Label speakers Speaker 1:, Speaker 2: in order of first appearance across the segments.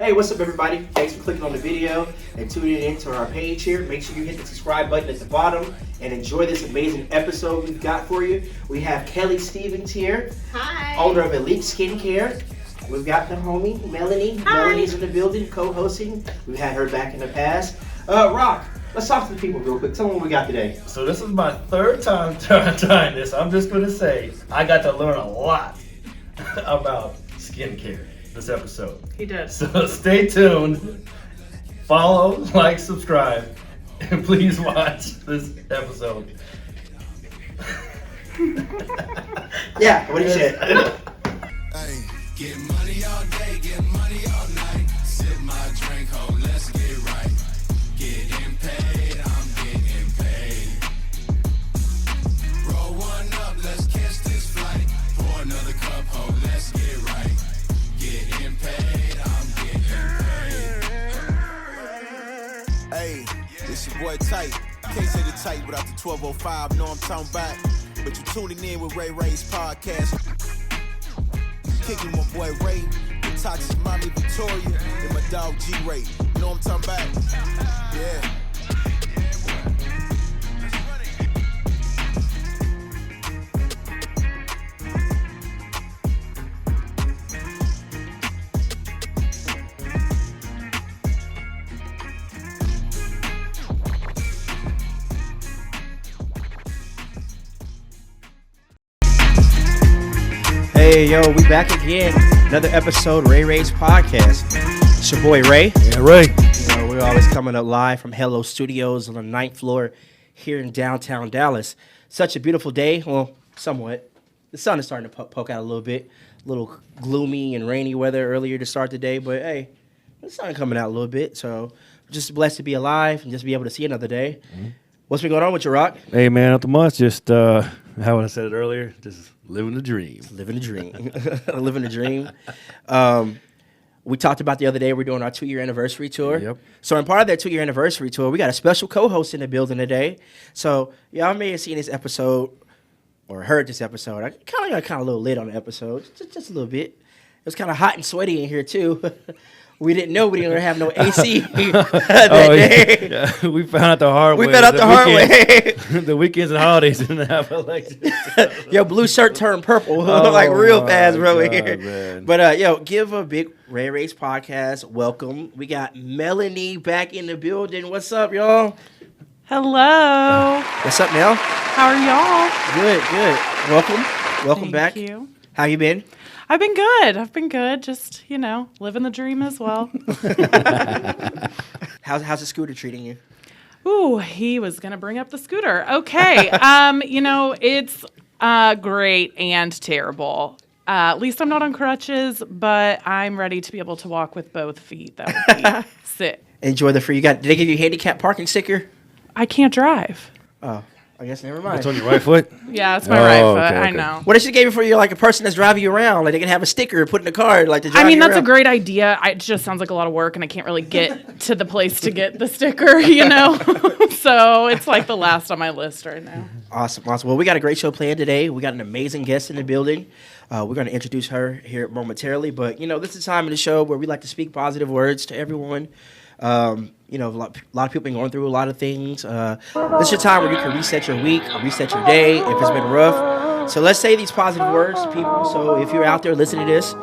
Speaker 1: Hey, what's up, everybody? Thanks for clicking on the video and tuning in to our page here. Make sure you hit the subscribe button at the bottom and enjoy this amazing episode we've got for you. We have Kelly Stevens here.
Speaker 2: Hi.
Speaker 1: Owner of Eyllek Skincare. We've got the homie, Melanie.
Speaker 2: Hi.
Speaker 1: Melanie's in the building, co-hosting. We've had her back in the past. Rock, let's talk to the people real quick. Tell them what we got today.
Speaker 3: So this is my third time trying this. I'm just going to say I got to learn a lot about skincare this episode.
Speaker 2: He did.
Speaker 3: So stay tuned, follow, like, subscribe, and please watch this episode.
Speaker 1: Yeah, what do you say?
Speaker 4: Hey, get money all day, get money all night. Sip my drink, ho, let's get right. Getting paid, I'm getting paid. Roll one up, let's catch this flight. Pour another cup, ho, let's get right. Getting paid, I'm getting paid. Hey, this your boy Tight. Can't say the Tight without the 1205. Know I'm talking about. But you tuning in with Ray's podcast. Kicking my boy Ray, the toxic mommy Victoria, and my dog G-Ray. You know what I'm talking about? Yeah.
Speaker 1: Hey, yo, we back again. Another episode, Ray's podcast. It's your boy Ray.
Speaker 3: Yeah, Ray.
Speaker 1: You know, we're always coming up live from Hello Studios on the 9th floor here in downtown Dallas. Such a beautiful day. Well, somewhat. The sun is starting to poke out a little bit. A little gloomy and rainy weather earlier to start the day, but hey, the sun coming out a little bit. So just blessed to be alive and just be able to see another day. Mm-hmm. What's been going on with you, Rock?
Speaker 5: Hey, man, nothing much. Just how I said it earlier, just living the dream.
Speaker 1: Living the dream. Living the dream. We talked about the other day, we're doing our 2-year anniversary tour. Yep. So in part of that 2-year anniversary tour, we got a special co-host in the building today. So y'all may have seen this episode or heard this episode. I kind of got a little lit on the episode, just a little bit. It was kind of hot and sweaty in here, too. We didn't know we didn't have no AC that day.
Speaker 5: Yeah. We found out the hard way.
Speaker 1: We found out the hard way.
Speaker 5: The weekends and holidays didn't have electricity.
Speaker 1: Your blue shirt turned purple like real fast, bro.
Speaker 5: God,
Speaker 1: here.
Speaker 5: Man.
Speaker 1: But yo, give a big Ray's podcast welcome. We got Melanie back in the building. What's up, y'all?
Speaker 2: Hello.
Speaker 1: What's up, Mel?
Speaker 2: How are y'all?
Speaker 1: Good. Welcome back.
Speaker 2: Thank you.
Speaker 1: How you been?
Speaker 2: I've been good. Just, living the dream as well.
Speaker 1: How's the scooter treating you?
Speaker 2: Ooh, he was going to bring up the scooter. Okay. It's great and terrible. At least I'm not on crutches, but I'm ready to be able to walk with both feet. That would be sick.
Speaker 1: Enjoy the free. Did they give you a handicap parking sticker?
Speaker 2: I can't drive.
Speaker 1: Oh, I guess never mind.
Speaker 5: It's on your right foot?
Speaker 2: Yeah, it's my right foot.
Speaker 5: Okay.
Speaker 2: I know.
Speaker 1: What if she gave you for you like a person that's driving you around? Like they can have a sticker put in the car, like to drive you
Speaker 2: that's
Speaker 1: around.
Speaker 2: a great idea. It just sounds like a lot of work, and I can't really get to the place to get the sticker, So it's like the last on my list right now.
Speaker 1: Awesome. Well, we got a great show planned today. We got an amazing guest in the building. We're going to introduce her here momentarily. But, this is a time in the show where we like to speak positive words to everyone. A lot of people been going through a lot of things. This is your time where you can reset your week, reset your day if it's been rough. So let's say these positive words to people. So if you're out there listening to this,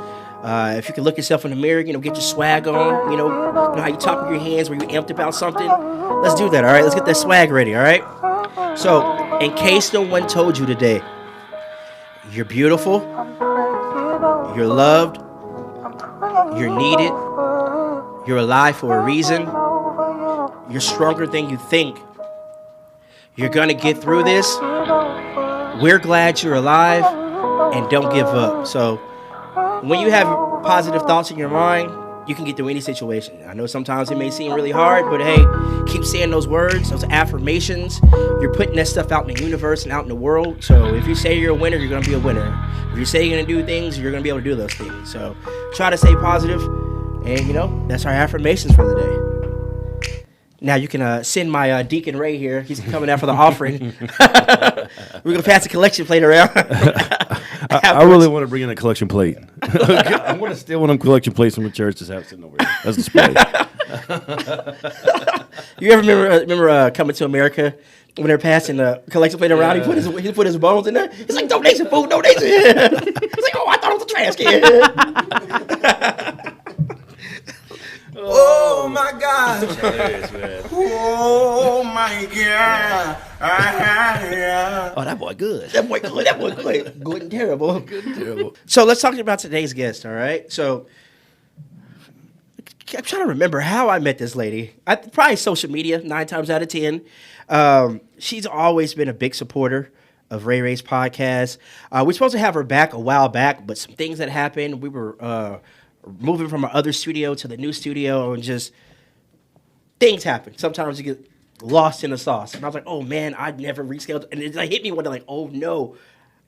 Speaker 1: if you can look yourself in the mirror, get your swag on, you know how you talk with your hands where you're amped about something. Let's do that, all right? Let's get that swag ready, all right? So in case no one told you today, you're beautiful, you're loved, you're needed, you're alive for a reason. You're stronger than you think. You're going to get through this. We're glad you're alive, and don't give up. So when you have positive thoughts in your mind, you can get through any situation. I know sometimes it may seem really hard, but hey, keep saying those words, those affirmations. You're putting that stuff out in the universe and out in the world. So if you say you're a winner, you're going to be a winner. If you say you're going to do things, you're going to be able to do those things. So try to stay positive. And, that's our affirmations for the day. Now you can send my Deacon Ray here. He's coming out for the offering. We're going to pass the collection plate around.
Speaker 5: I really want to bring in a collection plate. I'm going to steal one of them collection plates from the church just have sitting over here. That's display.
Speaker 1: You ever remember Coming to America when they're passing the collection plate around?
Speaker 5: Yeah.
Speaker 1: He put his bones in there. It's like donation food, donation. It's like, oh, I thought it was a trash can.
Speaker 4: Oh my God.
Speaker 5: Hilarious, man.
Speaker 4: Oh my God.
Speaker 5: Oh, that boy good.
Speaker 1: That boy good. That boy good. Good and terrible.
Speaker 5: Terrible.
Speaker 1: So let's talk about today's guest. All right. So I'm trying to remember how I met this lady. Probably social media, 9 times out of 10. She's always been a big supporter of Ray Ray's podcast. We're supposed to have her back a while back, but some things that happened. We were moving from our other studio to the new studio, and just things happen. Sometimes you get lost in the sauce. And I was like, oh man, I'd never rescheduled. And it hit me one day like, oh no.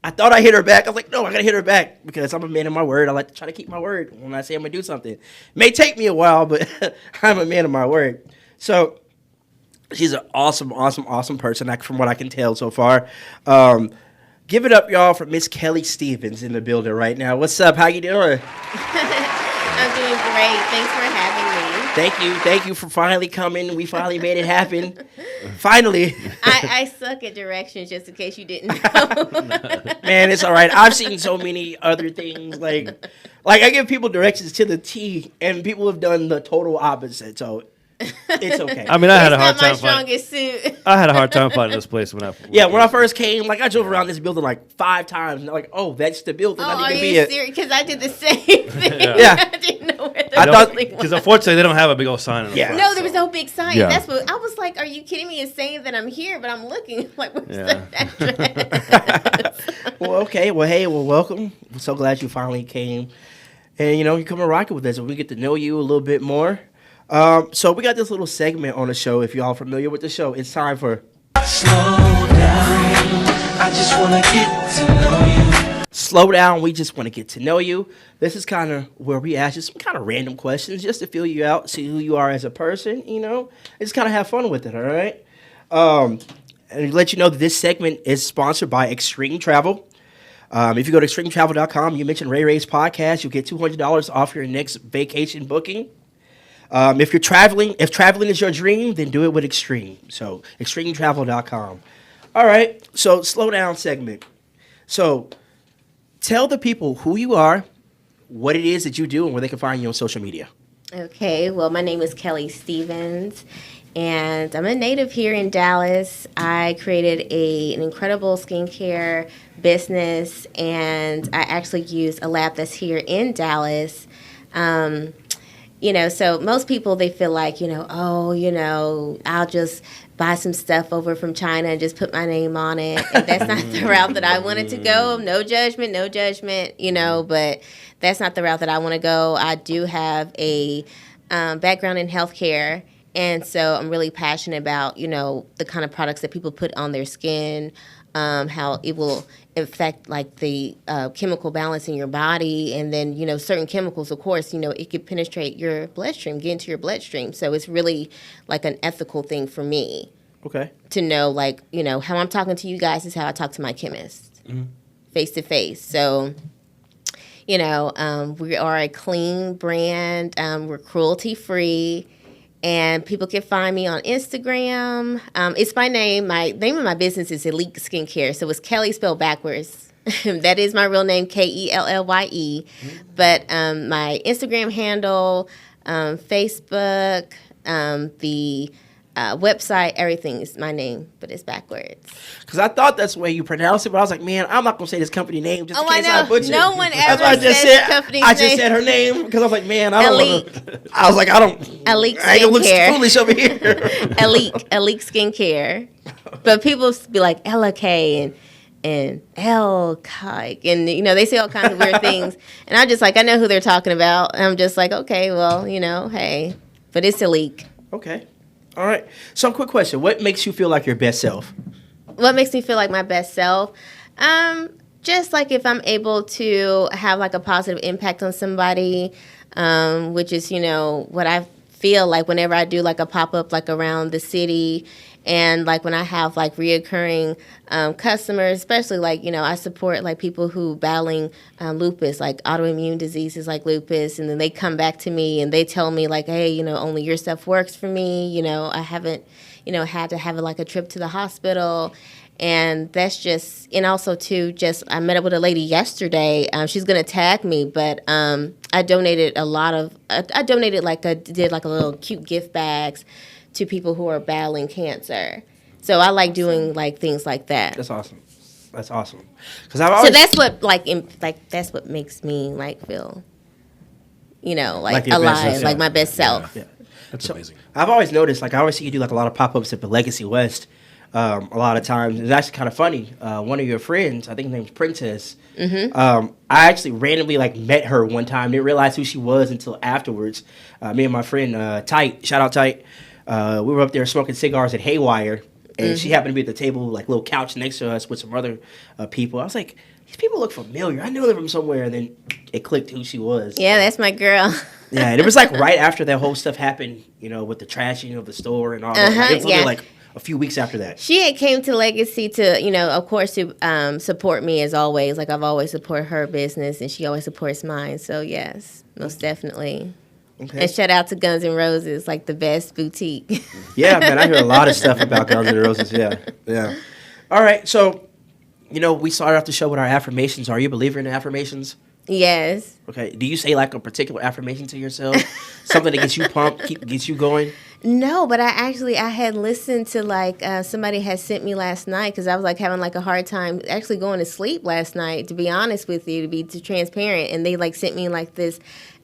Speaker 1: I thought I hit her back. I was like, no, I gotta hit her back because I'm a man of my word. I like to try to keep my word when I say I'm gonna do something. It may take me a while, but I'm a man of my word. So she's an awesome person, from what I can tell so far. Give it up, y'all, for Miss Kelly Stevens in the building right now. What's up? How you doing?
Speaker 6: I'm doing great. Thanks for having me.
Speaker 1: Thank you for finally coming. We finally made it happen. Finally.
Speaker 6: I suck at directions, just in case you didn't know.
Speaker 1: Man, it's all right. I've seen so many other things. Like I give people directions to the T, and people have done the total opposite. So it's okay.
Speaker 5: I mean, I had a hard
Speaker 6: It's not my
Speaker 5: time finding.
Speaker 6: strongest suit.
Speaker 5: I had a hard time finding this place when I.
Speaker 1: Yeah, when I first came, like I drove around this building like 5 times, and they're like, "Oh, that's the building.
Speaker 6: Oh,
Speaker 1: I
Speaker 6: are
Speaker 1: need to be
Speaker 6: you
Speaker 1: it."
Speaker 6: serious? Because I did the same thing.
Speaker 1: Yeah.
Speaker 6: I didn't know where the
Speaker 1: I thought-
Speaker 6: building was.
Speaker 5: Because unfortunately they don't have a big old sign on the
Speaker 1: Yeah.
Speaker 5: front,
Speaker 6: No, there
Speaker 5: so-
Speaker 6: was no big sign.
Speaker 5: Yeah.
Speaker 6: That's what I was like. Are you kidding me? It's saying that I'm here, but I'm looking. Like, where's
Speaker 5: Yeah.
Speaker 6: the address?
Speaker 1: Well, okay. Well, hey, welcome. I'm so glad you finally came, and you come and rock it with us, and we get to know you a little bit more. So we got this little segment on the show. If y'all familiar with the show, it's time for
Speaker 7: Slow down, I just wanna get to know you.
Speaker 1: Slow Down. We just want to get to know you. This is kind of where we ask you some kind of random questions just to feel you out, see who you are as a person, and just kind of have fun with it, all right? And let you know that this segment is sponsored by Extreme Travel. If you go to extremetravel.com, you mention Ray Ray's podcast, you'll get $200 off your next vacation booking. If traveling is your dream, then do it with Extreme. So, extremetravel.com. All right, so Slow Down segment. So, tell the people who you are, what it is that you do, and where they can find you on social media.
Speaker 6: Okay, well, my name is Kelly Stevens, and I'm a native here in Dallas. I created an incredible skincare business, and I actually use a lab that's here in Dallas. So most people, they feel like, I'll just buy some stuff over from China and just put my name on it. And that's not the route that I wanted to go. No judgment, but that's not the route that I want to go. I do have a background in healthcare. And so I'm really passionate about, the kind of products that people put on their skin, how it will affect like the chemical balance in your body, and then certain chemicals, of course, it could penetrate your bloodstream, get into your bloodstream. So it's really like an ethical thing for me
Speaker 1: Okay.
Speaker 6: to know, like, how I'm talking to you guys is how I talk to my chemist, face to face. So we are a clean brand. We're cruelty free. And people can find me on Instagram. It's my name. My name of my business is Eyllek Skincare. So it's Kelly spelled backwards. That is my real name, Kellye. But my Instagram handle, Facebook, the website, everything is my name, but it's backwards.
Speaker 1: Because I thought that's the way you pronounce it, but I was like, man, I'm not going to say this company name just in case I butcher it.
Speaker 6: No one
Speaker 1: That's
Speaker 6: ever
Speaker 1: what I just
Speaker 6: says
Speaker 1: said.
Speaker 6: company's
Speaker 1: I just
Speaker 6: name.
Speaker 1: said her name because I was like, man, I don't want
Speaker 6: Eyllek.
Speaker 1: to. I was like, I ain't
Speaker 6: Eyllek
Speaker 1: going to look
Speaker 6: Skincare.
Speaker 1: foolish over here.
Speaker 6: Eyllek Skincare. But people be like Eyllek and Eyllek, and they say all kinds of weird things. And I'm just like, I know who they're talking about. And I'm just like, okay, well, hey, but it's Eyllek.
Speaker 1: Okay. All right. So, quick question. What makes you feel like your best self?
Speaker 6: What makes me feel like my best self? Just like if I'm able to have like a positive impact on somebody, which is, what I feel like whenever I do like a pop-up like around the city, And like when I have like reoccurring customers, especially like, I support like people who battling lupus, like autoimmune diseases like lupus. And then they come back to me and they tell me like, hey, only your stuff works for me. I haven't, had to have like a trip to the hospital. And that's just, and also too, just I met up with a lady yesterday. She's gonna tag me, but I donated a lot of. I donated did like a little cute gift bags to people who are battling cancer. So I like doing like things like that.
Speaker 1: That's awesome. That's awesome. Because I've always,
Speaker 6: So that's what that's what makes me like feel,
Speaker 1: Like your best
Speaker 6: alive,
Speaker 1: self.
Speaker 6: like my best self.
Speaker 1: yeah.
Speaker 5: That's amazing.
Speaker 1: I've always noticed, like I always see you do like a lot of pop-ups at the Legacy West. A lot of times, it's actually kind of funny. One of your friends, I think her name's Princess. I actually randomly like met her one time. Didn't realize who she was until afterwards. Me and my friend Tight, shout out Tight. We were up there smoking cigars at Haywire, and she happened to be at the table, like little couch next to us with some other people. I was like, these people look familiar. I know them from somewhere, and then it clicked who she was.
Speaker 6: Yeah, that's my girl.
Speaker 1: Yeah, and it was like right after that whole stuff happened, with the trashing of the store and all that. Like, it was only
Speaker 6: yeah.
Speaker 1: like a few weeks after that.
Speaker 6: She had came to Legacy to, of course, to support me as always. Like I've always supported her business, and she always supports mine. So yes, most definitely.
Speaker 1: Okay.
Speaker 6: And shout out to Guns N' Roses, like the best boutique.
Speaker 1: Yeah, man, I hear a lot of stuff about Guns N' Roses. Yeah. All right, so, we started off the show with our affirmations. Are you a believer in affirmations?
Speaker 6: Yes.
Speaker 1: Okay. Do you say like a particular affirmation to yourself? Something that gets you pumped, gets you going?
Speaker 6: No, but I had listened to like somebody had sent me last night because I was like having like a hard time actually going to sleep last night, to be honest with you, to be too transparent. And they like sent me like this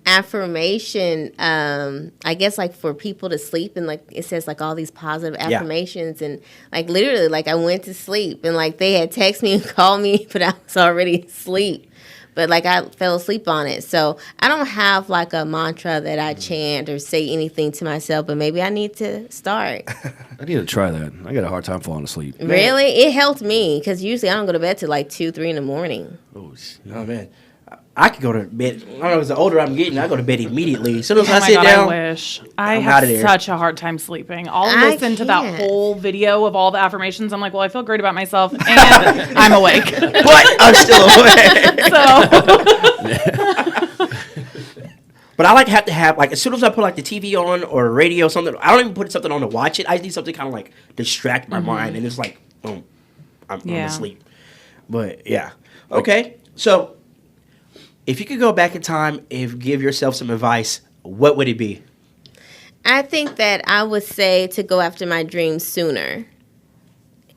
Speaker 6: affirmation, I guess like for people to sleep, and like it says like all these positive affirmations, and like literally like I went to sleep and like they had texted me and called me, but I was already asleep. But like I fell asleep on it. So I don't have like a mantra that I chant or say anything to myself, but maybe I need to start.
Speaker 5: I need to try that. I got a hard time falling asleep.
Speaker 6: Really? It helped me because usually I don't go to bed till like 2, 3 in the morning.
Speaker 5: Oh,
Speaker 1: Oh, man. I could go to bed. I don't know, as the older I'm getting, I go to bed immediately. As soon as I
Speaker 2: Oh my
Speaker 1: sit
Speaker 2: God,
Speaker 1: down.
Speaker 2: I wish. I
Speaker 1: I'm
Speaker 2: have
Speaker 1: outta there.
Speaker 2: such a hard time sleeping. I'll
Speaker 6: I
Speaker 2: listen to that
Speaker 6: can't.
Speaker 2: whole video of all the affirmations. I'm like, well, I feel great about myself, and I'm awake.
Speaker 1: But I'm still awake.
Speaker 2: So
Speaker 1: But I have to have, like, as soon as I put, like, the TV on or radio or something, I don't even put something on to watch it. I just need something kind of, like, distract my mind. And it's like, boom, I'm asleep. But, yeah. Okay. So, if you could go back in time and give yourself some advice, what would it be?
Speaker 6: I think that I would say to go after my dreams sooner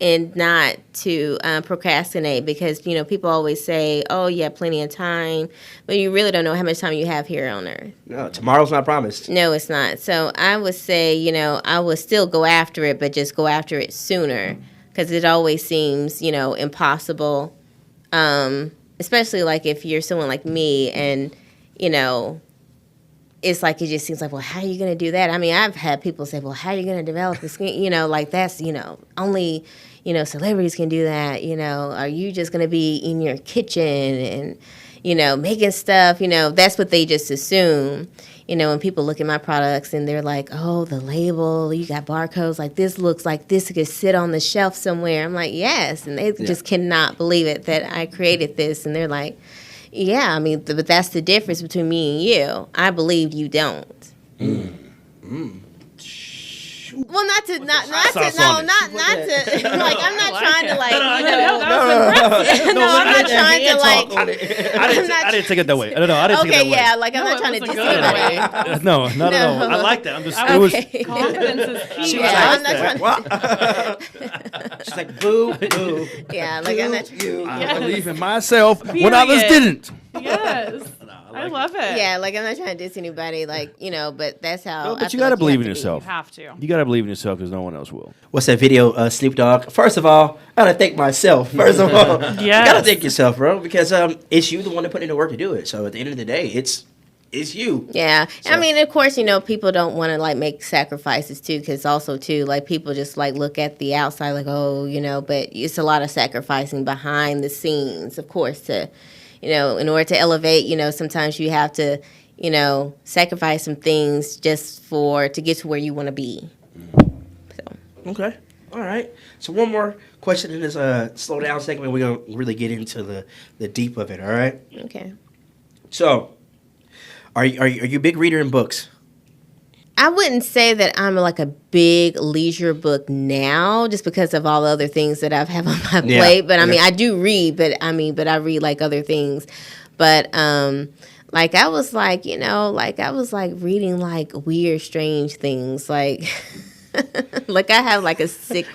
Speaker 6: and not to procrastinate, because, people always say, oh, you have plenty of time, but you really don't know how much time you have here on Earth.
Speaker 1: No, tomorrow's not promised.
Speaker 6: No, it's not. So I would say, I would still go after it, but just go after it sooner, because it always seems, impossible, especially like if you're someone like me and, it's like it just seems like, well, how are you going to do that? I mean, I've had people say, well, how are you going to develop the skin? Like that's, only, celebrities can do that. Are you just going to be in your kitchen and, making stuff? That's what they just assume. When people look at my products and they're like, oh, the label, you got barcodes, like this looks like this could sit on the shelf somewhere. I'm like, yes. And they just cannot believe it that I created this. And they're like, yeah, I mean, but that's the difference between me and you. I believe you don't. Well, not to, like, I'm not trying to, like, I'm not trying to, like,
Speaker 5: I didn't take it that way. I don't know. I didn't take it that
Speaker 6: okay,
Speaker 5: way.
Speaker 6: yeah, like, I'm
Speaker 2: No,
Speaker 6: not
Speaker 2: it
Speaker 6: trying to
Speaker 2: wasn't
Speaker 6: diss
Speaker 2: good.
Speaker 6: anybody.
Speaker 5: No, not at all.
Speaker 6: No.
Speaker 5: I like that. I'm just.
Speaker 6: Okay.
Speaker 5: It was.
Speaker 2: confidence is key.
Speaker 1: She was
Speaker 6: Yeah, I'm
Speaker 1: like,
Speaker 6: not trying
Speaker 1: she's like, boo, boo.
Speaker 6: Yeah, like, I'm not.
Speaker 5: I believe in myself when others
Speaker 2: Period.
Speaker 5: didn't.
Speaker 2: Yes. I love it.
Speaker 6: Yeah, like, I'm not trying to diss anybody, like, but that's how.
Speaker 5: No,
Speaker 6: I
Speaker 5: but you
Speaker 6: feel
Speaker 5: gotta
Speaker 6: like
Speaker 5: believe
Speaker 6: have
Speaker 5: in
Speaker 6: to be.
Speaker 5: yourself.
Speaker 2: You have to.
Speaker 5: You gotta believe in yourself because no one else will.
Speaker 1: What's that video, Snoop Dogg? First of all, I gotta thank myself. First of all, you
Speaker 2: Yes.
Speaker 1: gotta thank yourself, bro, because it's you the one that put in the work to do it. So at the end of the day, it's you.
Speaker 6: Yeah. I mean, of course, people don't want to, like, make sacrifices, too, because also, too, like, people just, like, look at the outside, like, oh, but it's a lot of sacrificing behind the scenes, of course, to, in order to elevate, sometimes you have to, sacrifice some things just to get to where you want to be. So.
Speaker 1: Okay. All right. So one more question in this slow down segment. We're gonna really get into the deep of it. All right.
Speaker 6: Okay.
Speaker 1: So, are you a big reader in books?
Speaker 6: I wouldn't say that I'm like a big leisure book now, just because of all the other things that I've had on my
Speaker 1: Yeah.
Speaker 6: plate. But I
Speaker 1: Yeah.
Speaker 6: mean, I do read, but I read like other things. But like I was like, I was like reading like weird, strange things, like like I have like a sick,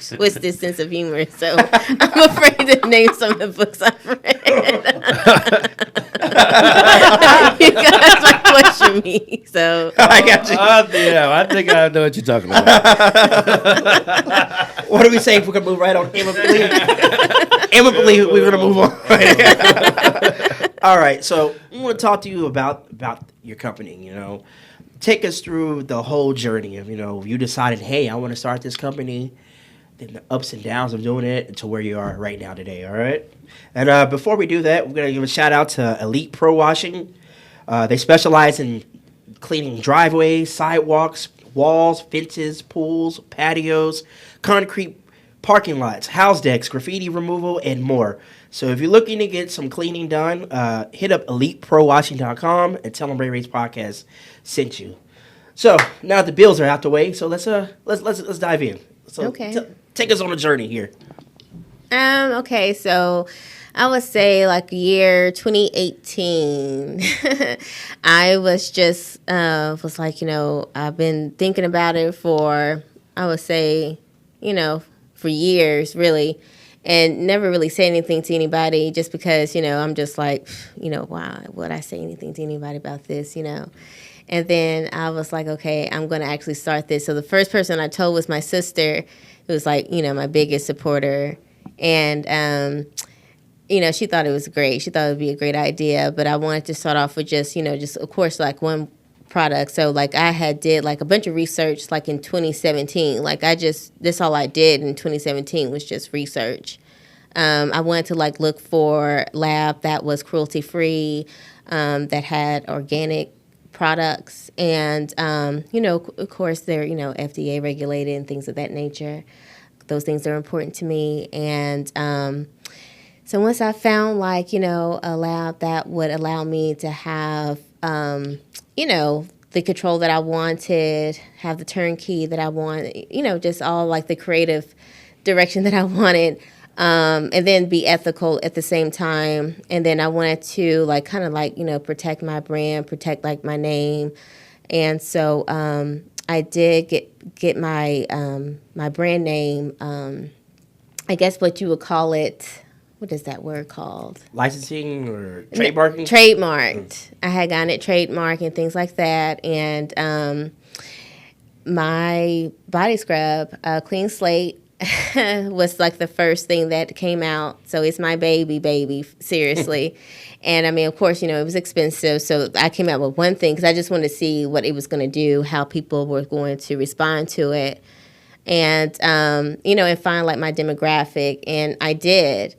Speaker 6: twisted sense of humor. So I'm afraid to name some of the books I've read. You guys might question me, so.
Speaker 1: I got you.
Speaker 5: Yeah, I think I know what you're talking about.
Speaker 1: What do we say if we're gonna move right on? Emma believe. Emma believe we're gonna move on. All right. So I want to talk to you about your company. Take us through the whole journey of you decided, hey, I want to start this company. Then the ups and downs of doing it to where you are right now today. All right. And before we do that, we're gonna give a shout out to Elite Pro Washing. They specialize in cleaning driveways, sidewalks, walls, fences, pools, patios, concrete parking lots, house decks, graffiti removal, and more. So if you're looking to get some cleaning done, hit up EliteProWashing.com and tell them Ray Ray's podcast sent you. So now the bills are out the way, so let's dive in. So
Speaker 6: Okay.
Speaker 1: Take us on a journey here.
Speaker 6: Okay, so I would say like year 2018. I was just was like, I've been thinking about it for, I would say, for years really, and never really say anything to anybody, just because I'm just like, why would I say anything to anybody about this, And then I was like, okay, I'm going to actually start this. So the first person I told was my sister, who was like, my biggest supporter. And, she thought it was great. She thought it would be a great idea. But I wanted to start off with just of course, like one product. So like I had did like a bunch of research like in 2017. Like that's all I did in 2017 was just research. I wanted to like look for lab that was cruelty free, that had organic products, and of course they're FDA regulated and things of that nature. Those things are important to me. And so once I found like a lab that would allow me to have the control that I wanted, have the turnkey that I want, just all like the creative direction that I wanted, and then be ethical at the same time. And then I wanted to like kind of like protect my brand, protect like my name. And so I did get my my brand name, I guess what you would call it. What is that word called?
Speaker 1: Licensing or trademarking?
Speaker 6: Trademarked. I had gotten it trademarked and things like that. And my body scrub, Clean Slate, was like the first thing that came out. So it's my baby, seriously. And I mean, of course, it was expensive. So I came out with one thing because I just wanted to see what it was going to do, how people were going to respond to it. And, and find like my demographic. And I did.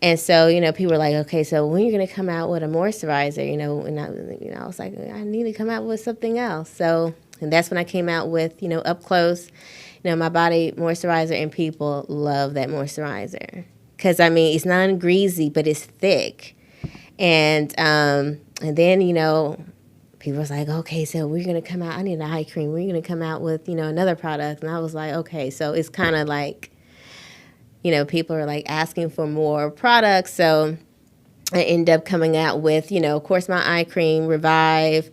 Speaker 6: And so, people were like, okay, so when are you going to come out with a moisturizer? And I was like, I need to come out with something else. So, and that's when I came out with, Up Close, my body moisturizer, and people love that moisturizer. Because, I mean, it's non-greasy, but it's thick. And then, people was like, okay, so we're going to come out, I need an eye cream. We're going to come out with, another product. And I was like, okay, so it's kind of like, people are like asking for more products. So I ended up coming out with, of course, my eye cream, Revive.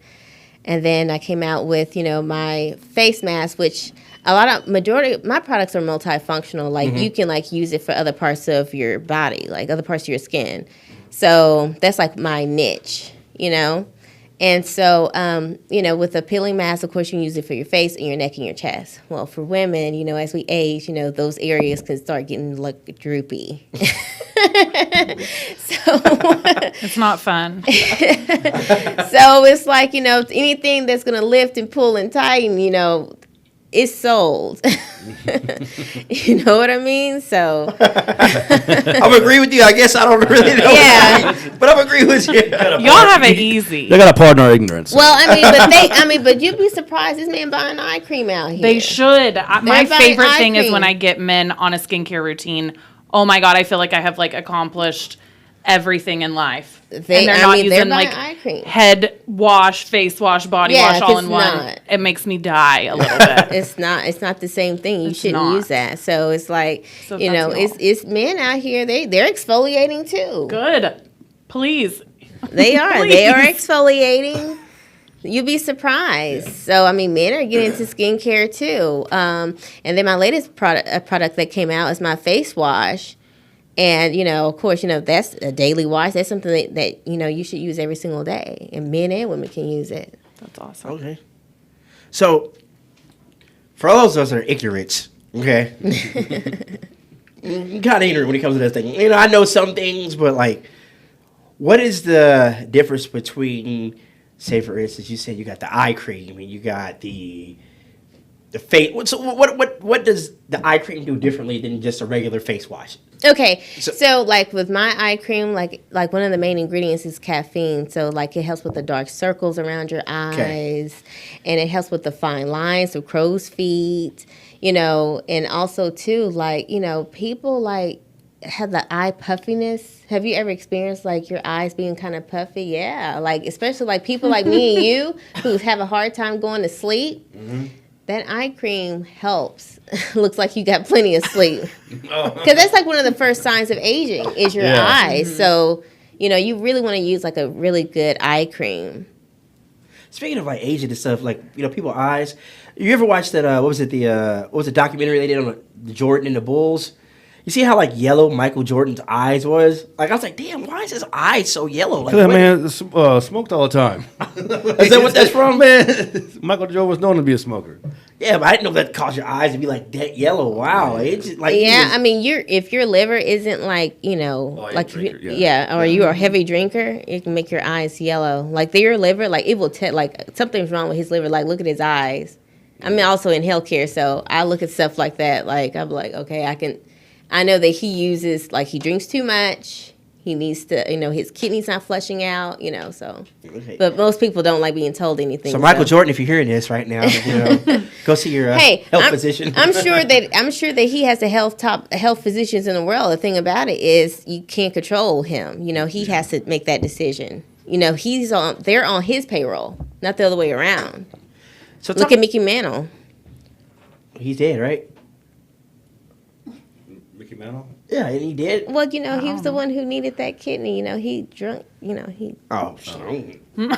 Speaker 6: And then I came out with, my face mask, which majority of my products are multifunctional. Like you can like use it for other parts of your body, like other parts of your skin. So that's like my niche, And so, with a peeling mask, of course, you can use it for your face and your neck and your chest. Well, for women, as we age, those areas can start getting like droopy. So
Speaker 2: It's not fun.
Speaker 6: so it's like, anything that's going to lift and pull and tighten, it's sold. You know what I mean? So
Speaker 1: I'm agree with you. I guess I don't really know.
Speaker 6: Yeah.
Speaker 1: But I'm agree with you.
Speaker 2: Y'all have it easy.
Speaker 5: They got to pardon our ignorance.
Speaker 6: well, but you'd be surprised this man buying eye cream out here.
Speaker 2: They should. My
Speaker 6: They're buying
Speaker 2: favorite
Speaker 6: eye
Speaker 2: thing is
Speaker 6: cream.
Speaker 2: when I get men on a skincare routine. Oh my God, I feel like I have like accomplished everything in life. And they're not
Speaker 6: they're
Speaker 2: using
Speaker 6: buying
Speaker 2: like
Speaker 6: eye cream.
Speaker 2: head wash, face wash, body
Speaker 6: Yeah,
Speaker 2: wash all
Speaker 6: it's
Speaker 2: in one.
Speaker 6: not.
Speaker 2: It makes me die a little bit.
Speaker 6: It's not the same thing. You
Speaker 2: It's
Speaker 6: shouldn't
Speaker 2: not.
Speaker 6: use that. So it's like,
Speaker 2: So
Speaker 6: you know,
Speaker 2: that's y'all.
Speaker 6: it's men out here. They're exfoliating too.
Speaker 2: Good. Please.
Speaker 6: They are. They are
Speaker 2: Please.
Speaker 6: exfoliating. You'd be surprised. So I mean, men are getting into skincare too. And then my latest product that came out is my face wash. And, you know, of course, you know, that's a daily wash. That's something that, you know, you should use every single day. And men and women can use it.
Speaker 2: That's awesome.
Speaker 1: Okay. So, for all those of us that are ignorant, okay, kind of ignorant when it comes to this thing. You know, I know some things, but like, what is the difference between, say, for instance, you said you got the eye cream and you got the face. So what does the eye cream do differently than just a regular face wash?
Speaker 6: Okay,
Speaker 1: So-
Speaker 6: so like with my eye cream, like one of the main ingredients is caffeine. So like it helps with the dark circles around your eyes, and it helps with the fine lines of crow's feet. You know, and also too, like, you know, people like have the eye puffiness. Have you ever experienced like your eyes being kind of puffy? Yeah, like especially like people like me and you who have a hard time going to sleep. That eye cream helps. Looks like you got plenty of sleep. Because that's like one of the first signs of aging is your
Speaker 5: Yeah.
Speaker 6: eyes. So, you know, you really want to use like a really good eye cream.
Speaker 1: Speaking of like aging and stuff, like, you know, people's eyes. You ever watched that? What was the documentary they did on the Jordan and the Bulls? You see how like yellow Michael Jordan's eyes was? Like I was like, damn, why is his eyes so yellow? Like,
Speaker 5: That
Speaker 1: what-
Speaker 5: man smoked all the time.
Speaker 1: Is that what that's from?
Speaker 5: Man, Michael Jordan was known to be a smoker.
Speaker 1: Yeah, but I didn't know that caused your eyes to be like that yellow. Wow, it's just, like he
Speaker 6: Yeah,
Speaker 1: was-
Speaker 6: I mean, if your liver isn't like, you know,
Speaker 5: Oh, you're a
Speaker 6: like
Speaker 5: drinker,
Speaker 6: yeah, or you're a heavy drinker, it can make your eyes yellow. Like your liver, like it will tell like something's wrong with his liver. Like look at his eyes. I mean, also in healthcare, so I look at stuff like that. Like I'm like, okay, I know that he uses like he drinks too much. He needs to, you know, his kidneys not flushing out, you know. So,
Speaker 1: Okay.
Speaker 6: but most people don't like being told anything.
Speaker 1: So Michael Jordan, if you're hearing this right now, you know, go see your health physician.
Speaker 6: I'm sure that he has the top health physicians in the world. The thing about it is you can't control him. You know, he has to make that decision. You know, they're on his payroll, not the other way around.
Speaker 1: So
Speaker 6: Look at Mickey Mantle.
Speaker 1: he's dead, right?
Speaker 5: Mickey Mantle?
Speaker 1: Yeah, and he did.
Speaker 6: Well, you know, he was the one who needed that kidney. You know, he drunk. You know, he.
Speaker 1: Oh, shit. My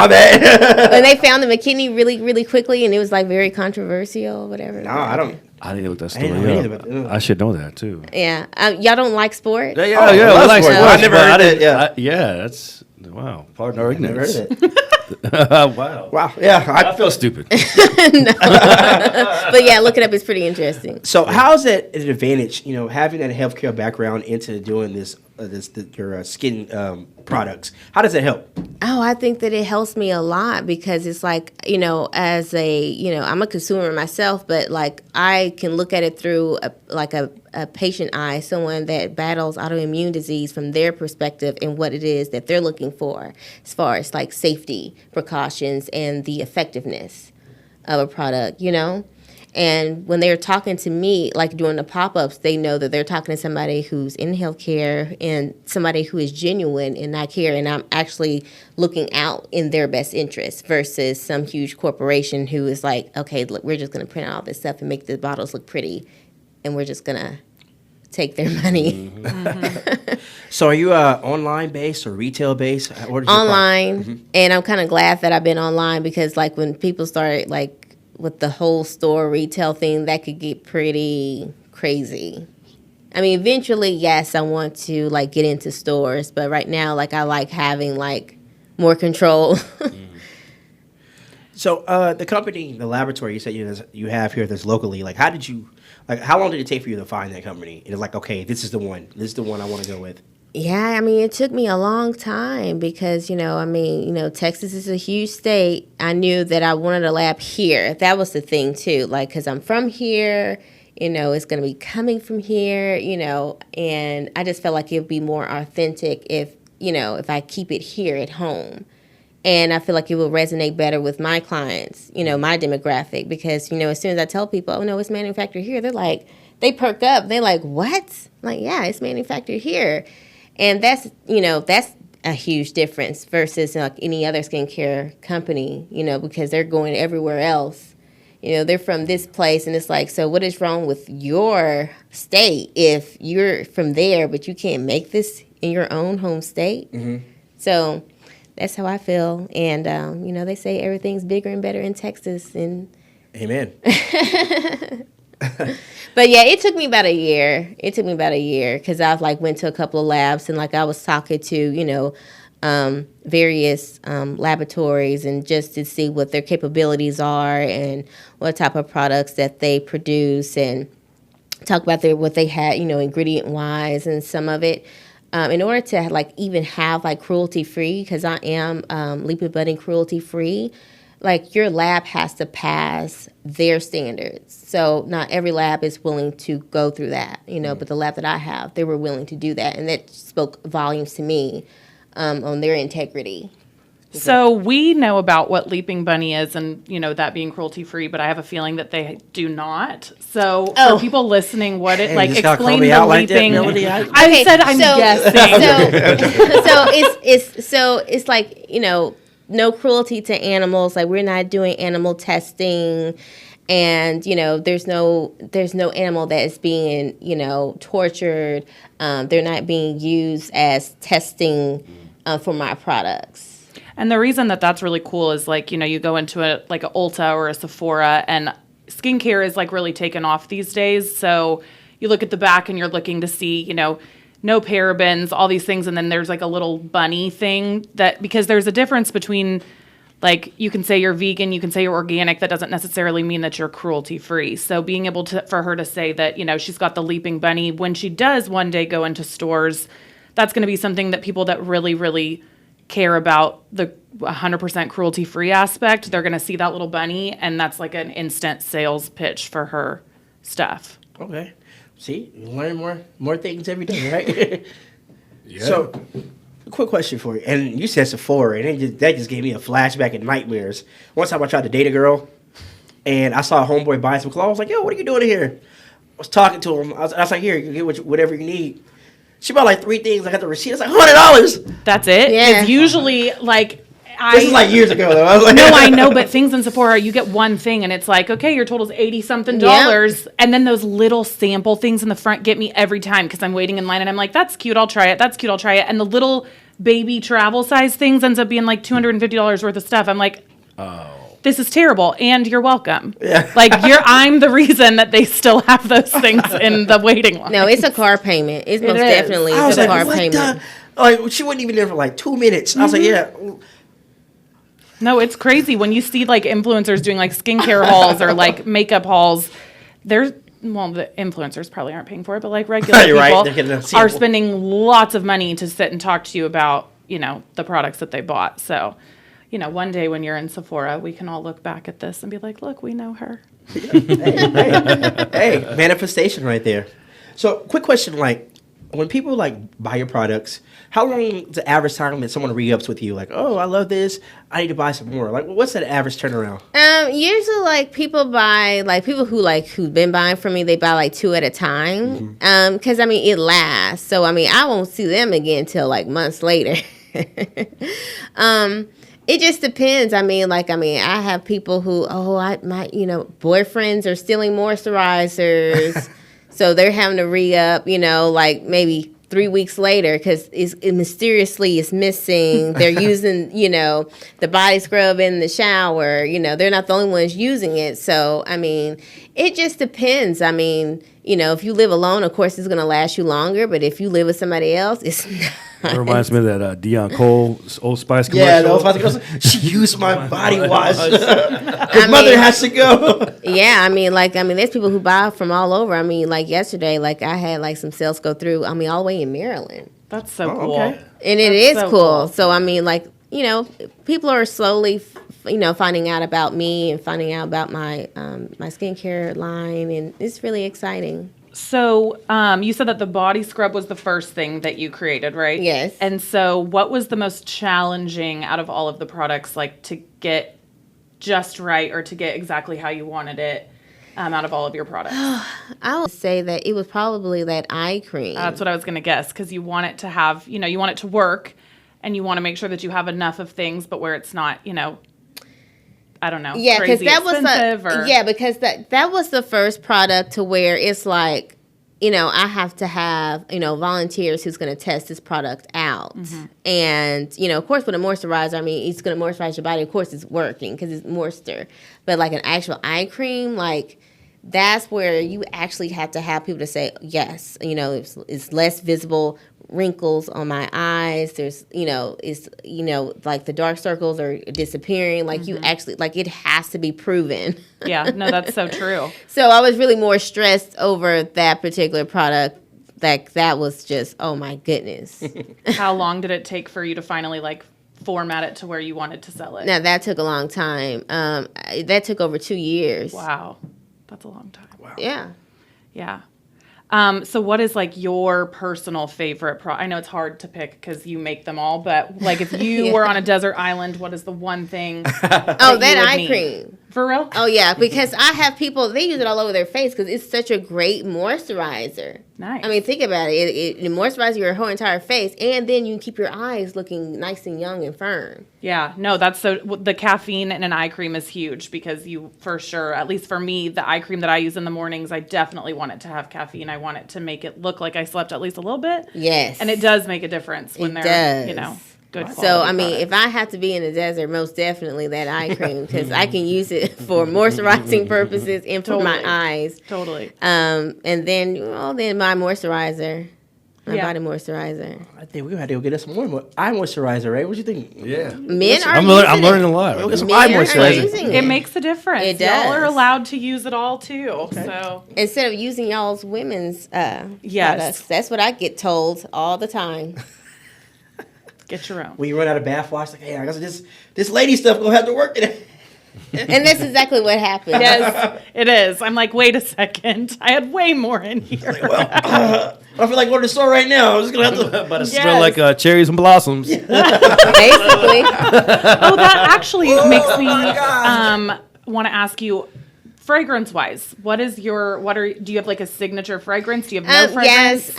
Speaker 1: bad.
Speaker 6: When they found him a kidney really, really quickly, and it was like very controversial, or whatever.
Speaker 1: No, I don't.
Speaker 5: I didn't look that
Speaker 1: I didn't
Speaker 5: story
Speaker 1: know
Speaker 5: up.
Speaker 1: anything about that.
Speaker 5: I should know that too.
Speaker 6: Yeah, y'all don't like sports.
Speaker 1: Oh,
Speaker 5: yeah,
Speaker 1: I
Speaker 5: we
Speaker 1: love
Speaker 5: like
Speaker 1: sports.
Speaker 5: sports,
Speaker 1: I never
Speaker 5: but
Speaker 1: heard
Speaker 5: didn't-
Speaker 1: that, yeah.
Speaker 5: yeah, that's wow. Pardon our
Speaker 1: Never
Speaker 5: ignorance.
Speaker 1: heard of it.
Speaker 5: Wow.
Speaker 1: Wow. Yeah.
Speaker 5: I feel stupid.
Speaker 6: But yeah, look it up. It's pretty interesting.
Speaker 1: So how is that an advantage? You know, having that healthcare background into doing your skin products. How does that help?
Speaker 6: Oh, I think that it helps me a lot because it's like, you know, as I'm a consumer myself, but like I can look at it through a patient eye, someone that battles autoimmune disease from their perspective and what it is that they're looking for as far as like safety precautions and the effectiveness of a product, you know? And when they're talking to me, like during the pop-ups, they know that they're talking to somebody who's in healthcare and somebody who is genuine and I care. And I'm actually looking out in their best interest versus some huge corporation who is like, okay, look, we're just going to print out all this stuff and make the bottles look pretty. And we're just going to take their money.
Speaker 1: So are you online based or retail based?
Speaker 6: Online. And I'm kind of glad that I've been online because like when people start like, with the whole store retail thing, that could get pretty crazy. I mean, eventually, yes, I want to like get into stores, but right now, like I like having like more control.
Speaker 1: So the company, the laboratory you said you have here that's locally, like how long did it take for you to find that company? And it's like, okay, this is the one. This is the one I want to go with.
Speaker 6: Yeah, I mean, it took me a long time because, Texas is a huge state. I knew that I wanted a lab here. That was the thing, too. Like, because I'm from here, it's going to be coming from here, and I just felt like it would be more authentic if I keep it here at home. And I feel like it will resonate better with my clients, my demographic, because, as soon as I tell people, oh, no, it's manufactured here, they're like, they perk up. They're like, what? I'm like, yeah, it's manufactured here. And that's a huge difference versus like any other skincare company, because they're going everywhere else. They're from this place, and it's like, so what is wrong with your state if you're from there, but you can't make this in your own home state? Mm-hmm. So that's how I feel. And, they say everything's bigger and better in Texas. And
Speaker 1: Amen.
Speaker 6: But yeah, it took me about a year. Because I've went to a couple of labs, and I was talking to, various laboratories, and just to see what their capabilities are and what type of products that they produce, and talk about what they had, ingredient wise, and some of it. In order to even have cruelty free, because I am leaping budding cruelty free, your lab has to pass their standards. So not every lab is willing to go through that, but the lab that I have, they were willing to do that. And that spoke volumes to me on their integrity.
Speaker 2: So we know about what Leaping Bunny is and, that being cruelty-free, but I have a feeling that they do not. So for people listening, what it,
Speaker 1: Hey, you just gotta call
Speaker 2: explain
Speaker 1: me
Speaker 2: the
Speaker 1: out like that,
Speaker 2: leaping.
Speaker 1: Melody.
Speaker 2: I said I'm guessing.
Speaker 6: So it's no cruelty to animals. We're not doing animal testing, and there's no animal that is being tortured. They're not being used as testing for my products.
Speaker 2: And the reason that that's really cool is you go into a Ulta or a Sephora, and skincare is really taken off these days. So you look at the back and you're looking to see, no parabens, all these things. And then there's a little bunny thing because there's a difference between you can say you're vegan, you can say you're organic. That doesn't necessarily mean that you're cruelty free. So being able for her to say that, she's got the leaping bunny when she does one day go into stores, that's going to be something that people that really, really care about the 100% cruelty free aspect, they're going to see that little bunny, and that's an instant sales pitch for her stuff.
Speaker 1: Okay. See, you learn more things every day, right?
Speaker 5: Yeah.
Speaker 1: So, quick question for you. And you said Sephora, and that just gave me a flashback and nightmares. One time I tried to date a girl, and I saw a homeboy buying some clothes. I was like, yo, what are you doing here? I was talking to him. I was like, here, you can get whatever you need. She bought 3 things. I got the receipt. It's $100.
Speaker 2: That's it.
Speaker 6: Yeah.
Speaker 2: It's usually
Speaker 1: This is years ago, though. I was
Speaker 2: no, I know, but things in Sephora, you get one thing, and it's okay, your total's $80-something, and then those little sample things in the front get me every time because I'm waiting in line, and I'm like, that's cute, I'll try it. That's cute, I'll try it. And the little baby travel size things ends up being $250 worth of stuff. I'm like, oh, this is terrible, and you're welcome.
Speaker 1: Yeah.
Speaker 2: I'm the reason that they still have those things in the waiting line.
Speaker 6: No, it's a car payment. It's most definitely
Speaker 1: I was
Speaker 6: a
Speaker 1: like,
Speaker 6: car
Speaker 1: what
Speaker 6: payment.
Speaker 1: she wasn't even there for 2 minutes. I was like, yeah.
Speaker 2: No, it's crazy when you see influencers doing skincare hauls or makeup hauls. The influencers probably aren't paying for it, but regular
Speaker 1: You're right.
Speaker 2: people
Speaker 1: They're getting a
Speaker 2: are
Speaker 1: sample.
Speaker 2: spending lots of money to sit and talk to you about, the products that they bought. So, one day when you're in Sephora, we can all look back at this and be like, look, we know her.
Speaker 1: Hey, manifestation right there. So, quick question, when people buy your products, how long is the average time that someone re-ups with you? Oh, I love this. I need to buy some more. What's that average turnaround?
Speaker 6: Usually people buy people who've been buying from me, they buy 2 at a time. Because it lasts. So I won't see them again until months later. It just depends. I have people who, my boyfriends are stealing moisturizers. So they're having to re-up, maybe 3 weeks later because it mysteriously is missing. They're using, the body scrub in the shower. They're not the only ones using it. So, it just depends. If you live alone, of course, it's going to last you longer. But if you live with somebody else, it's not.
Speaker 5: It reminds me of that Dion Cole Old Spice commercial.
Speaker 1: Yeah, the Old Spice commercial. She used my body wash. Her mother has to go.
Speaker 6: Yeah, there's people who buy from all over. Yesterday, I had some sales go through. All the way in Maryland.
Speaker 2: That's so
Speaker 1: Oh,
Speaker 2: cool.
Speaker 1: okay.
Speaker 6: And it
Speaker 2: That's
Speaker 6: is
Speaker 2: so
Speaker 6: cool.
Speaker 2: cool.
Speaker 6: So I mean, like, you know, people are slowly, finding out about me and finding out about my my skincare line, and it's really exciting.
Speaker 2: So you said that the body scrub was the first thing that you created, right?
Speaker 6: Yes.
Speaker 2: And so what was the most challenging out of all of the products, like to get just right or to get exactly how you wanted it out of all of your products?
Speaker 6: I would say that it was probably that eye cream.
Speaker 2: That's what I was going to guess, because you want it to have, you want it to work, and you want to make sure that you have enough of things, but where it's not, I don't know,
Speaker 6: Yeah, because
Speaker 2: crazy
Speaker 6: that was
Speaker 2: expensive
Speaker 6: because that was the first product to where it's like, I have to have volunteers who's going to test this product out, and of course with a moisturizer, I mean it's going to moisturize your body. Of course it's working because it's moisture, but like an actual eye cream, like that's where you actually have to have people to say yes. It's less visible wrinkles on my eyes. There's, it's, like the dark circles are disappearing. Like you actually, like it has to be proven.
Speaker 2: Yeah, no, that's so true.
Speaker 6: So I was really more stressed over that particular product. That was just, oh my goodness.
Speaker 2: How long did it take for you to finally format it to where you wanted to sell it?
Speaker 6: Now that took a long time. That took over 2 years.
Speaker 2: Wow. That's a long time. Wow.
Speaker 6: Yeah.
Speaker 2: Yeah. So what is your personal favorite product? I know it's hard to pick because you make them all, but if you were on a desert island, what is the one thing that
Speaker 6: eye
Speaker 2: need?
Speaker 6: cream.
Speaker 2: For real?
Speaker 6: Oh yeah, because I have people, they use it all over their face because it's such a great moisturizer.
Speaker 2: Nice.
Speaker 6: I mean, think about it. It moisturizes your whole entire face, and then you can keep your eyes looking nice and young and firm.
Speaker 2: Yeah, no, that's so. The caffeine in an eye cream is huge because you, for sure, at least for me, the eye cream that I use in the mornings, I definitely want it to have caffeine. I want it to make it look like I slept at least a little bit.
Speaker 6: Yes.
Speaker 2: And it does make a difference when
Speaker 6: It
Speaker 2: they're,
Speaker 6: does.
Speaker 2: good quality
Speaker 6: So, I mean,
Speaker 2: products.
Speaker 6: if I have to be in the desert, most definitely that eye cream because I can use it for moisturizing purposes and for my
Speaker 2: Totally.
Speaker 6: eyes.
Speaker 2: Totally.
Speaker 6: And then, then my moisturizer, my
Speaker 2: Yeah.
Speaker 6: body moisturizer.
Speaker 1: I think we're gonna have to go get us some more eye moisturizer, right? What you think?
Speaker 5: Yeah.
Speaker 6: Men are
Speaker 5: I'm
Speaker 6: using
Speaker 5: learning
Speaker 6: it.
Speaker 5: a lot.
Speaker 1: We'll get some
Speaker 6: Men
Speaker 1: eye
Speaker 6: are
Speaker 1: moisturizer.
Speaker 6: using
Speaker 2: It makes a difference.
Speaker 6: It
Speaker 2: Y'all are
Speaker 6: does.
Speaker 2: allowed to use it all too. So
Speaker 6: Instead of using y'all's women's
Speaker 2: Yes.
Speaker 6: products. That's what I get told all the time.
Speaker 2: get your own.
Speaker 1: When you run out of bath wash, like, hey, I guess this lady stuff gonna have to work today.
Speaker 6: And that's exactly what happened.
Speaker 2: Yes, it is. I'm like, wait a second. I had way more in here.
Speaker 1: I don't feel like going to the store right now. I'm just gonna have to.
Speaker 5: But it
Speaker 2: Yes.
Speaker 5: smell like cherries and blossoms.
Speaker 6: Basically.
Speaker 2: Oh, that actually makes me
Speaker 3: God.
Speaker 2: want to ask you, fragrance-wise, do you have a signature fragrance? Do you have no fragrance?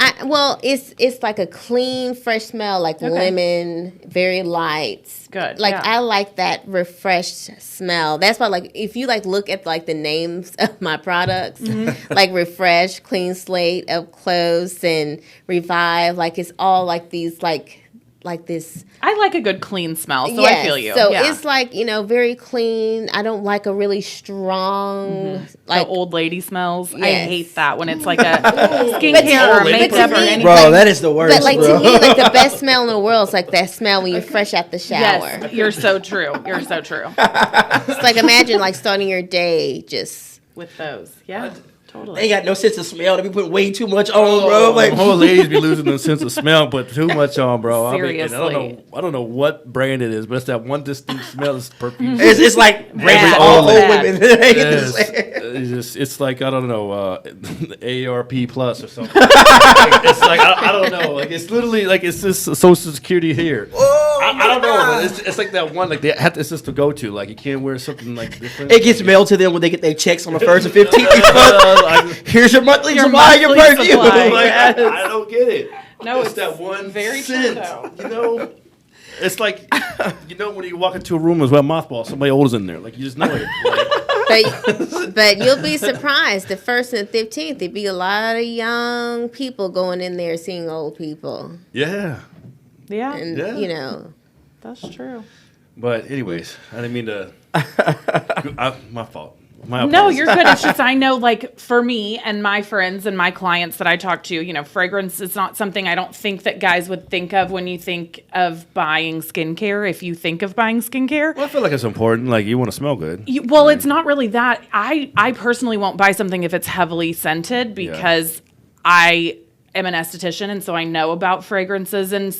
Speaker 6: Yes. It's like a clean, fresh smell, like
Speaker 2: Okay.
Speaker 6: lemon, very light.
Speaker 2: Good,
Speaker 6: Like
Speaker 2: yeah.
Speaker 6: I like that refreshed smell. That's why, if you look at the names of my products, like Refresh, Clean Slate, Up Close, and Revive, it's all these this.
Speaker 2: I like a good clean smell, so
Speaker 6: Yes,
Speaker 2: I feel you.
Speaker 6: So
Speaker 2: yeah.
Speaker 6: it's very clean. I don't like a really strong
Speaker 2: The old lady smells. I
Speaker 6: Yes.
Speaker 2: hate that when it's like a skincare or
Speaker 6: but to
Speaker 2: makeup or
Speaker 6: me-
Speaker 2: anything.
Speaker 1: Bro, that is the worst,
Speaker 6: But
Speaker 1: bro.
Speaker 6: to me, the best smell in the world is that smell when you're fresh out the shower.
Speaker 2: Yes, you're so true. You're so true
Speaker 6: It's imagine starting your day just.
Speaker 2: with those. Yeah, totally.
Speaker 1: They ain't got no sense of smell. They be putting way too much on, bro. Like,
Speaker 5: Whole ladies be losing their sense of smell, put too much on, bro.
Speaker 2: Seriously.
Speaker 5: I don't know what brand it is, but it's that one distinct smell. It's perfume.
Speaker 1: it's like
Speaker 2: Bad.
Speaker 1: all old
Speaker 2: Bad.
Speaker 1: women.
Speaker 5: It's like I don't know, AARP plus or something. It's like I don't know. It's literally it's just Social Security here. I don't know. But it's like that one. It's just to go to. You can't wear something different.
Speaker 1: It gets mailed to them when they get their checks on the 1st and 15th each month. Here's your monthly
Speaker 2: Your
Speaker 1: supply of your
Speaker 2: monthly
Speaker 1: perfume.
Speaker 2: supply.
Speaker 5: I don't get it.
Speaker 2: No,
Speaker 5: it's that one
Speaker 2: very true,
Speaker 5: scent.
Speaker 2: though.
Speaker 5: It's like when you walk into a room as well, mothball, somebody old is in there. You just know it.
Speaker 6: But you'll be surprised. The 1st and 15th, there'd be a lot of young people going in there seeing old people.
Speaker 5: Yeah.
Speaker 2: Yeah,
Speaker 6: And,
Speaker 5: Yeah.
Speaker 2: that's true.
Speaker 5: But anyways, I didn't mean to. My fault. My
Speaker 2: No,
Speaker 5: apologies.
Speaker 2: you're good. It's just I know, for me and my friends and my clients that I talk to, fragrance is not something I don't think that guys would think of when you think of buying skincare. If you think of buying skincare,
Speaker 5: Well, I feel like it's important. You want to smell good.
Speaker 2: it's not really that. I personally won't buy something if it's heavily scented because am an esthetician, and so I know about fragrances and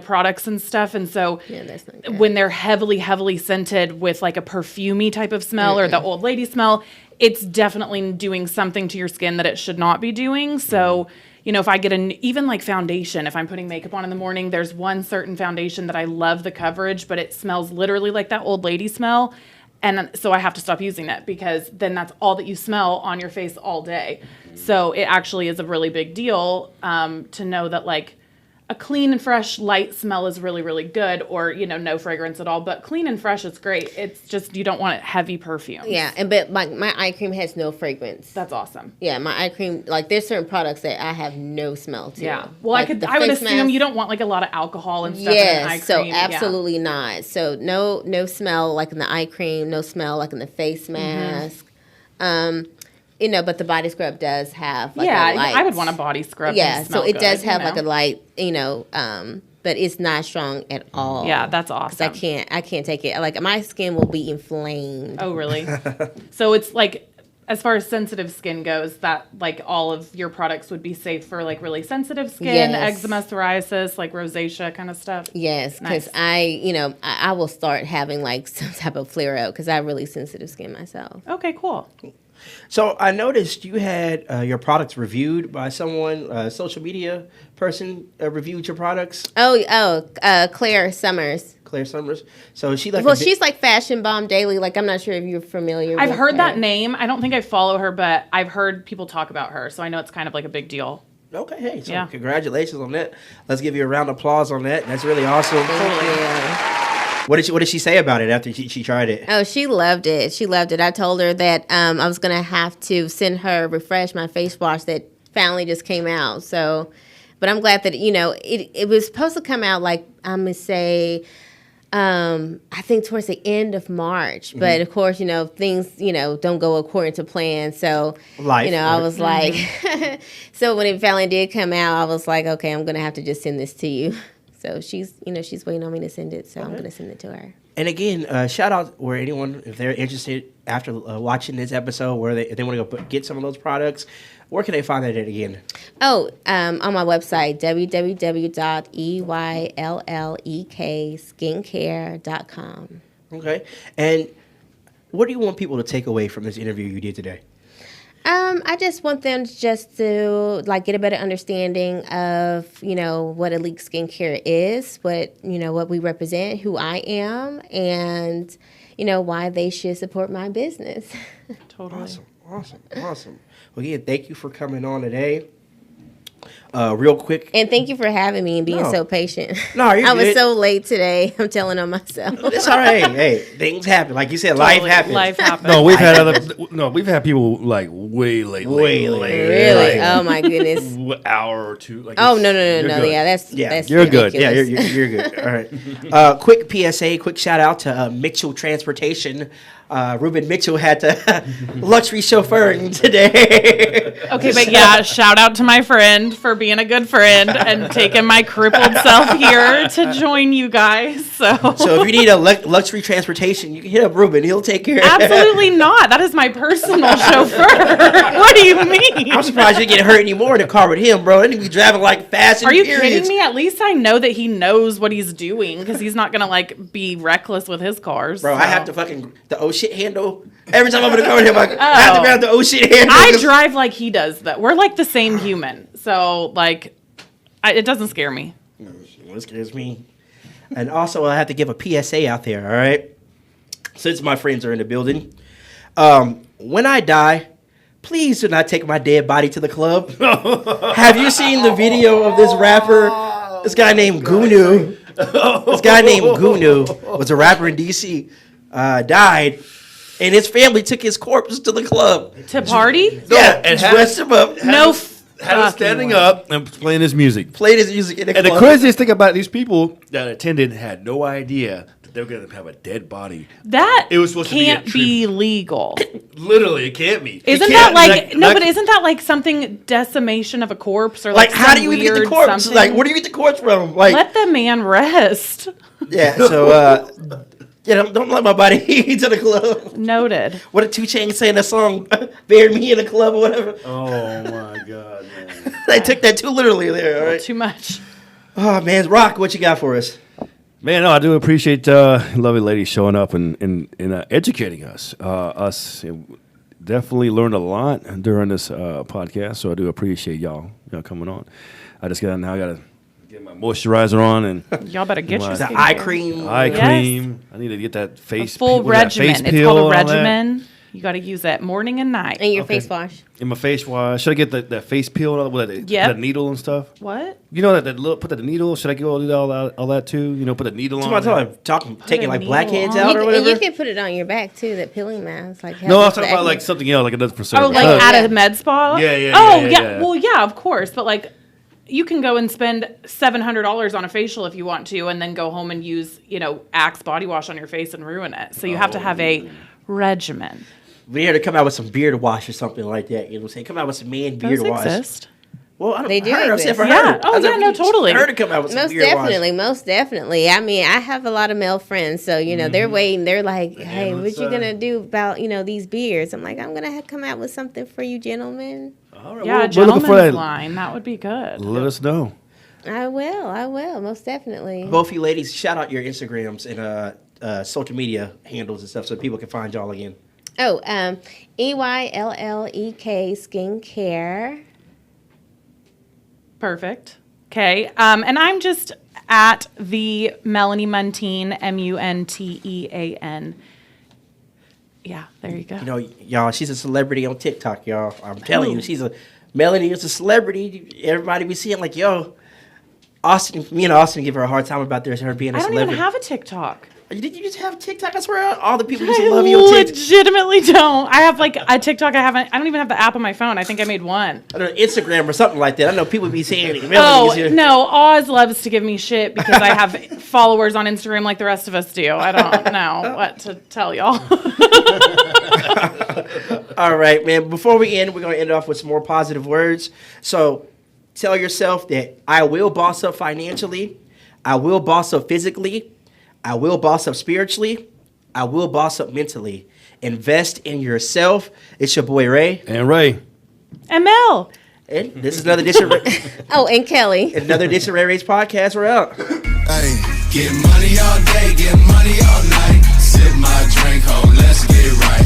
Speaker 2: products and stuff. And so
Speaker 6: that's not good.
Speaker 2: when they're heavily scented with like a perfumey type of smell or the old lady smell, it's definitely doing something to your skin that it should not be doing. So, if I get even like foundation, if I'm putting makeup on in the morning, there's one certain foundation that I love the coverage, but it smells literally like that old lady smell. And so I have to stop using it because then that's all that you smell on your face all day. So it actually is a really big deal to know that like a clean and fresh light smell is really, really good, or, no fragrance at all. But clean and fresh is great. It's just you don't want heavy perfume.
Speaker 6: Yeah, but my eye cream has no fragrance.
Speaker 2: That's awesome.
Speaker 6: Yeah, my eye cream, like there's certain products that I have no smell to.
Speaker 2: Yeah. Well,
Speaker 6: like
Speaker 2: I would
Speaker 6: face
Speaker 2: assume
Speaker 6: mask.
Speaker 2: you don't want like a lot of alcohol and stuff in an eye
Speaker 6: Yes, so
Speaker 2: cream.
Speaker 6: absolutely not. So no smell like in the eye cream, no smell like in the face mask. But the body scrub does have like a light.
Speaker 2: I would want a body scrub.
Speaker 6: Yeah,
Speaker 2: to
Speaker 6: so
Speaker 2: smell
Speaker 6: it
Speaker 2: good,
Speaker 6: does have like a light, but it's not strong at all.
Speaker 2: Yeah, that's awesome.
Speaker 6: Because I can't take it. Like my skin will be inflamed.
Speaker 2: Oh, really? So it's like, as far as sensitive skin goes, that like all of your products would be safe for like really sensitive skin,
Speaker 6: Yes.
Speaker 2: eczema, psoriasis, like rosacea kind of stuff.
Speaker 6: Yes, because I will start having like some type of flare up because I have really sensitive skin myself.
Speaker 2: Okay, cool.
Speaker 1: So I noticed you had your products reviewed by someone, a social media person reviewed your products.
Speaker 6: Claire Summers.
Speaker 1: Claire Summers. So she like.
Speaker 6: Well, she's like Fashion Bomb Daily. Like I'm not sure if you're familiar.
Speaker 2: I've
Speaker 6: with
Speaker 2: heard
Speaker 6: her.
Speaker 2: that name. I don't think I follow her, but I've heard people talk about her, so I know it's kind of like a big deal.
Speaker 1: Okay, hey, so
Speaker 2: Yeah.
Speaker 1: congratulations on that. Let's give you a round of applause on that. That's really awesome.
Speaker 6: Yeah.
Speaker 1: What did she say about it after she tried it?
Speaker 6: Oh, she loved it. She loved it. I told her that I was gonna have to send her Refresh, my face wash that finally just came out. So, but I'm glad that it was supposed to come out like I'm gonna say. I think towards the end of March, but of course, things, don't go according to plan. So,
Speaker 1: Life,
Speaker 6: I was like, so when it finally did come out, I was like, okay, I'm going to have to just send this to you. So she's waiting on me to send it. So I'm going to send it to her.
Speaker 1: And again, shout out where anyone, if they're interested after watching this episode, where if they want to go get some of those products, where can they find that at again?
Speaker 6: Oh, on my website, www.eyllekskincare.com.
Speaker 1: Okay. And what do you want people to take away from this interview you did today?
Speaker 6: I just want them just to get a better understanding of, what Eyllek Skincare is, what we represent, who I am, and, why they should support my business.
Speaker 2: Totally.
Speaker 1: Awesome. Well, again, thank you for coming on today. Real quick.
Speaker 6: And thank you for having me and being
Speaker 1: No.
Speaker 6: so patient.
Speaker 1: No, you're
Speaker 6: I was
Speaker 1: good.
Speaker 6: so late today. I'm telling on myself.
Speaker 1: It's all right. Hey, things happen. Like you said, life happens.
Speaker 2: Life happens.
Speaker 5: No, we've had people like way late.
Speaker 6: Really? Oh my goodness.
Speaker 5: Hour or two. Like
Speaker 6: Oh
Speaker 5: it's-
Speaker 6: no.
Speaker 5: you're good.
Speaker 6: Yeah, that's
Speaker 5: You're good.
Speaker 1: Yeah,
Speaker 6: ridiculous.
Speaker 1: you're good. All right. Quick PSA, quick shout out to Mitchell Transportation. Ruben Mitchell had to luxury chauffeuring today.
Speaker 2: Okay, but yeah, shout out to my friend for being a good friend and taking my crippled self here to join you guys. So
Speaker 1: if you need a luxury transportation, you can hit up Ruben. He'll take care of it.
Speaker 2: absolutely not. That is my personal chauffeur. What do you mean?
Speaker 1: I'm surprised you didn't get hurt anymore in the car with him, bro. Then he be driving like fast and
Speaker 2: Are you
Speaker 1: furious.
Speaker 2: kidding me? At least I know that he knows what he's doing because he's not gonna be reckless with his cars.
Speaker 1: Bro,
Speaker 2: so.
Speaker 1: I have to the oh shit handle. Every time I'm in the car with him, I have to grab the oh shit handle.
Speaker 2: I drive like he does though. We're like the same human. So it doesn't scare me.
Speaker 1: What scares me. And also, I have to give a PSA out there, all right? Since my friends are in the building. When I die, please do not take my dead body to the club. Have you seen the video of this rapper? This guy named Gunu. This guy named Gunu was a rapper in D.C. Died, and his family took his corpse to the club.
Speaker 2: To party?
Speaker 1: Yeah,
Speaker 5: and
Speaker 1: dressed him up.
Speaker 2: No.
Speaker 5: Had him standing up and playing his music.
Speaker 1: Played his music in the
Speaker 5: And
Speaker 1: club.
Speaker 5: the craziest thing about these people that attended had no idea that they were going to have a dead body.
Speaker 2: That
Speaker 5: It was supposed to be a
Speaker 2: can't be legal.
Speaker 5: Literally, it can't be.
Speaker 2: Isn't that but isn't that like something decimation of a corpse or
Speaker 1: Like,
Speaker 2: like
Speaker 1: how
Speaker 2: some
Speaker 1: do you even get the
Speaker 2: weird
Speaker 1: corpse?
Speaker 2: something?
Speaker 1: Like, where do you get the corpse from? Like,
Speaker 2: Let the man rest.
Speaker 1: yeah. So Yeah, don't let my body to the club.
Speaker 2: Noted.
Speaker 1: What did 2 Chainz say in that song? Bury me in the club or whatever.
Speaker 5: Oh my God, man.
Speaker 1: They took that too literally there. All right.
Speaker 2: Too much.
Speaker 1: Oh man, Rock, what you got for us?
Speaker 5: Man, no, I do appreciate lovely ladies showing up and educating us. Definitely learned a lot during this podcast, so I do appreciate y'all coming on. I just got to get my moisturizer on and
Speaker 2: Y'all better get your
Speaker 1: The
Speaker 2: skincare.
Speaker 1: eye cream.
Speaker 5: eye
Speaker 2: Yes.
Speaker 5: cream. I need to get that face
Speaker 2: A full
Speaker 5: what is that,
Speaker 2: regimen.
Speaker 5: face
Speaker 2: It's
Speaker 5: peel
Speaker 2: called a
Speaker 5: and all that.
Speaker 2: regimen. You got to use it morning and night.
Speaker 6: And your
Speaker 5: Okay.
Speaker 6: face wash.
Speaker 5: In my face wash. Should I get that face peel and all that?
Speaker 2: Yep.
Speaker 5: That needle and stuff?
Speaker 2: What?
Speaker 5: You know that little, put that needle. Should I go do all that too? You know, put the needle on.
Speaker 1: Taking
Speaker 2: a
Speaker 1: like
Speaker 2: needle
Speaker 1: blackheads
Speaker 2: on.
Speaker 1: out or
Speaker 6: And
Speaker 1: whatever.
Speaker 6: you can put it on your back too. That peeling mask, like
Speaker 5: No, I'm
Speaker 6: helps
Speaker 5: talking
Speaker 6: with
Speaker 5: about
Speaker 6: acne.
Speaker 5: like something else, like another percent.
Speaker 2: Oh, like
Speaker 6: Yeah.
Speaker 2: at a med spa?
Speaker 5: Yeah.
Speaker 2: Oh, yeah. Well, yeah, of course. But like, you can go and spend $700 on a facial if you want to, and then go home and use, Axe body wash on your face and ruin it. So you have to have a regimen.
Speaker 1: We here to come out with some beard wash or something like that. You know what I'm saying? Come out with some man beard
Speaker 2: Those
Speaker 1: wash.
Speaker 2: exist.
Speaker 1: Well, I don't
Speaker 6: They do
Speaker 1: heard. I said
Speaker 6: exist.
Speaker 1: for
Speaker 2: Yeah.
Speaker 1: her.
Speaker 2: Oh,
Speaker 1: I said
Speaker 2: yeah, no, totally.
Speaker 1: Her to come out with some
Speaker 6: Most
Speaker 1: beard
Speaker 6: definitely,
Speaker 1: wash.
Speaker 6: most definitely. I mean, I have a lot of male friends, so they're waiting. They're like, "Hey, what you gonna do about these beards?" I'm like, "I'm gonna come out with something for you, gentlemen.
Speaker 5: All right,
Speaker 2: Yeah, a
Speaker 5: we're looking
Speaker 2: gentleman's
Speaker 5: for that.
Speaker 2: line. That would be good.
Speaker 5: Let us know.
Speaker 6: I will, most definitely."
Speaker 1: Both you ladies, shout out your Instagrams and social media handles and stuff so people can find y'all again.
Speaker 6: Oh, Eyllek skincare.
Speaker 2: Perfect. Okay. And I'm just at the Melanie Muntean, Muntean. Yeah, there you go.
Speaker 1: You know, y'all, she's a celebrity on TikTok, y'all. I'm telling you, Melanie is a celebrity. Everybody be seeing like, yo, Austin, me and Austin give her a hard time about her being a
Speaker 2: I don't
Speaker 1: celebrity.
Speaker 2: even have a TikTok.
Speaker 1: Did you just have TikTok? I swear, all the people used to love you on
Speaker 2: I
Speaker 1: TikTok.
Speaker 2: legitimately don't. I have like a TikTok. I don't even have the app on my phone. I think I made one.
Speaker 1: I don't know, Instagram or something like that. I know people be saying it.
Speaker 2: Oh, no. Oz loves to give me shit because I have followers on Instagram like the rest of us do. I don't know what to tell y'all.
Speaker 1: All right, man. Before we end, we're going to end off with some more positive words. So tell yourself that I will boss up financially. I will boss up physically. I will boss up spiritually. I will boss up mentally. Invest in yourself. It's your boy Ray.
Speaker 5: And Ray.
Speaker 2: ML.
Speaker 1: And this is another edition
Speaker 6: Oh, and Kelly.
Speaker 1: another edition of Ray Ray's podcast. We're out.
Speaker 4: Hey, get money all day, get money all night. Sip my drink, ho, let's get right.